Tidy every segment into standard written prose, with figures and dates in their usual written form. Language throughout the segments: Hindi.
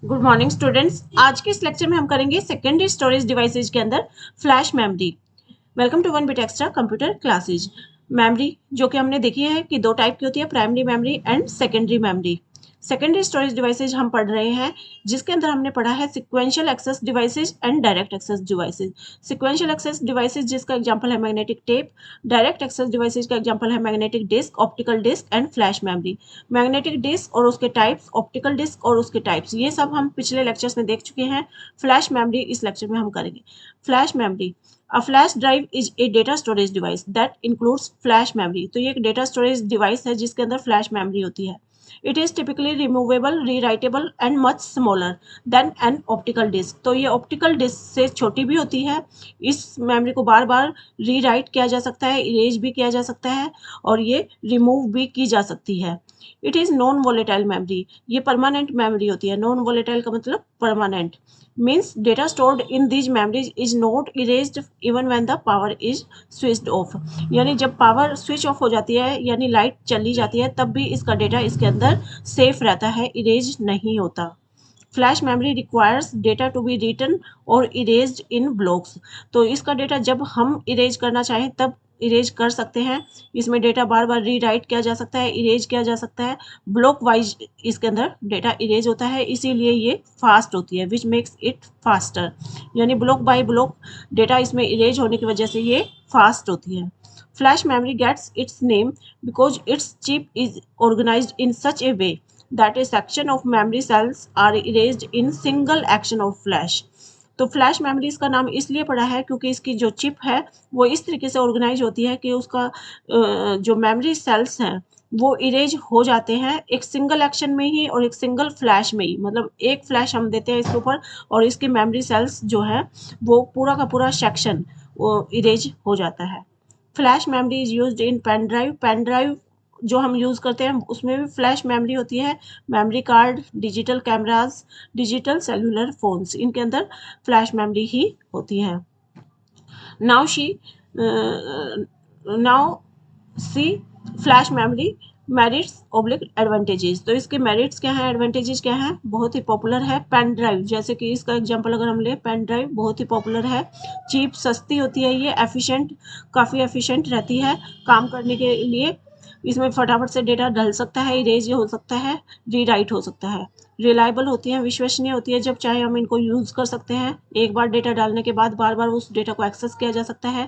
Good morning students. आज के इस लेक्चर में हम करेंगे सेकेंडरी स्टोरेज डिवाइसेज के अंदर flash memory. Welcome to one bit extra computer classes. Memory जो कि हमने देखी है कि दो टाइप की होती है, primary memory and secondary memory. Secondary storage devices हम पढ़ रहे हैं जिसके अंदर हमने पढ़ा है sequential access devices and direct access devices. Sequential access devices जिसका एग्जांपल है magnetic tape. Direct access devices का एग्जांपल है magnetic disk, optical disk and flash memory. Magnetic disk और उसके टाइप्स, ऑप्टिकल डिस्क और उसके टाइप्स, ये सब हम पिछले लेक्चर्स में देख चुके हैं। फ्लैश मेमोरी इस लेक्चर में हम करेंगे। Flash memory, a flash drive is a data storage device that includes flash memory. तो ये एक डेटा स्टोरेज डिवाइस है जिसके अंदर फ्लैश मेमोरी होती है। It is typically removable, rewritable and much smaller than an optical disk. तो ये ऑप्टिकल डिस्क से छोटी भी होती है। इस मेमोरी को बार बार रीराइट किया जा सकता है, इरेज भी किया जा सकता है और ये रिमूव भी की जा सकती है। It is non volatile memory, ये परमानेंट मेमोरी होती है। नॉन वोलेटाइल का मतलब permanent, means data stored in these memories is not erased even when the power is switched off. यानी जब पावर स्विच ऑफ हो जाती है यानी लाइट चली जाती है तब भी इसका डेटा इसके अंदर सेफ रहता है, इरेज नहीं होता। Flash memory requires data to be written और इरेज्ड इन ब्लॉक्स। तो इसका डेटा जब हम इरेज करना चाहें तब इरेज कर सकते हैं। इसमें डेटा बार बार रीराइट किया जा सकता है, इरेज किया जा सकता है। ब्लॉक वाइज इसके अंदर डेटा इरेज होता है, इसीलिए ये फास्ट होती है, विच मेक्स इट फास्टर। यानी ब्लॉक बाय ब्लॉक डेटा इसमें इरेज होने की वजह से ये फास्ट होती है। Flash memory gets its name because its chip is organised in such a way that a section of memory cells are erased in single action of flash। तो फ्लैश मेमोरी इसका नाम इसलिए पड़ा है क्योंकि इसकी जो चिप है वो इस तरीके से ऑर्गेनाइज होती है कि उसका जो मेमोरी सेल्स हैं वो इरेज हो जाते हैं एक सिंगल एक्शन में ही और एक सिंगल फ्लैश में ही। मतलब एक फ्लैश हम देते हैं इसके ऊपर और इसके मेमोरी सेल्स जो है वो पूरा का पूरा सेक्शन वो इरेज हो जाता है। Flash memory is used in pen drive. Pen drive जो हम यूज़ करते हैं उसमें भी फ्लैश मेमोरी होती है। Memory card, digital cameras, digital cellular phones, इनके अंदर फ्लैश मेमोरी ही होती है। Now now see flash memory merits oblique advantages. तो इसके मेरिट्स क्या है, एडवांटेजेस क्या है। बहुत ही पॉपुलर है पेन ड्राइव, जैसे कि इसका एग्जांपल अगर हम ले, पेन ड्राइव बहुत ही पॉपुलर है। चीप, सस्ती होती है ये, एफिशिएंट, काफ़ी एफिशिएंट रहती है काम करने के लिए। इसमें फटाफट से डेटा डल सकता है, इरेज हो सकता है, रीराइट हो सकता है। रिलायबल होती है, विश्वसनीय होती है, जब चाहे हम इनको यूज़ कर सकते हैं। एक बार डेटा डालने के बाद बार बार उस डेटा को एक्सेस किया जा सकता है।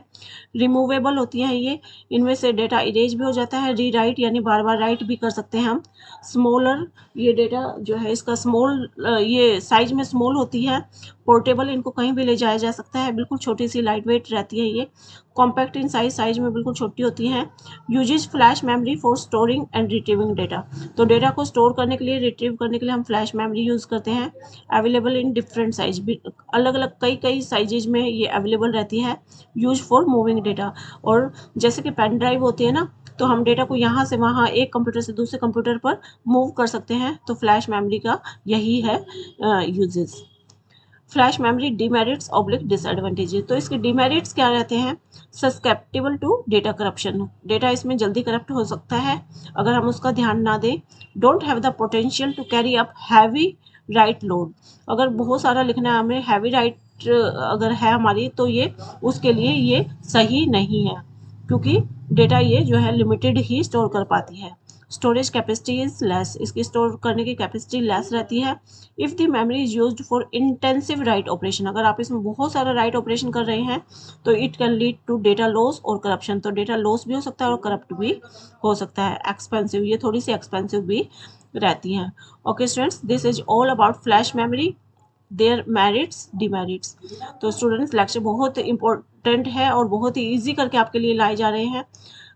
रिमूवेबल होती हैं ये, इनमें से डेटा इरेज भी हो जाता है, रीराइट यानी बार बार राइट भी कर सकते हैं हम। स्मॉलर, ये डेटा जो है इसका स्मॉल, ये साइज में स्मॉल होती है। पोर्टेबल, इनको कहीं भी ले जाया जा सकता है, बिल्कुल छोटी सी लाइट वेट रहती है ये। कॉम्पैक्ट इन साइज, साइज में बिल्कुल छोटी होती हैं। Uses flash memory for storing and retrieving data. तो डेटा को स्टोर करने के लिए, रिट्रीव करने के लिए हम फ्लैश मेमोरी यूज़ करते हैं। अवेलेबल इन डिफरेंट साइज, अलग अलग कई कई साइजेज में ये अवेलेबल रहती है। यूज फॉर मूविंग डेटा, और जैसे कि पेन ड्राइव होती है ना, तो हम डेटा को यहाँ से वहाँ एक कंप्यूटर से दूसरे कंप्यूटर पर मूव कर सकते हैं। तो फ्लैश मेमोरी का यही है uses. Flash memory demerits oblique disadvantages. तो इसके डिमेरिट्स क्या रहते हैं। सस्केप्टिबल टू डेटा करप्शन, डेटा इसमें जल्दी करप्ट हो सकता है अगर हम उसका ध्यान ना दें। Don't have the potential to carry up heavy write load, अगर बहुत सारा लिखना है हमें, हैवी राइट अगर है हमारी, तो ये उसके लिए ये सही नहीं है क्योंकि डेटा ये जो है लिमिटेड ही स्टोर कर पाती है। स्टोरेज कैपेसिटी इज लेस, इसकी स्टोर करने की कैपेसिटी लेस रहती है। If the memory is used for intensive write operation, अगर आप इसमें बहुत सारा राइट ऑपरेशन कर रहे हैं तो it can lead to data loss और करप्शन। तो डेटा लॉस भी हो सकता है और करप्ट भी हो सकता है। एक्सपेंसिव, ये थोड़ी सी एक्सपेंसिव भी रहती हैं। Okay students, this is all about flash memory, their merits demerits. तो स्टूडेंट्स लेक्चर बहुत इंपॉर्टेंट है और बहुत ही ईजी करके आपके लिए लाए जा रहे हैं।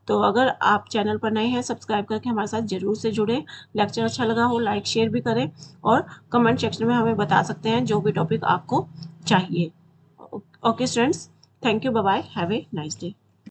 तो अगर आप चैनल पर नए हैं, सब्सक्राइब करके हमारे साथ ज़रूर से जुड़ें। लेक्चर अच्छा लगा हो लाइक शेयर भी करें और कमेंट सेक्शन में हमें बता सकते हैं जो भी टॉपिक आपको चाहिए। Okay students, thank you, bye bye, have a nice day.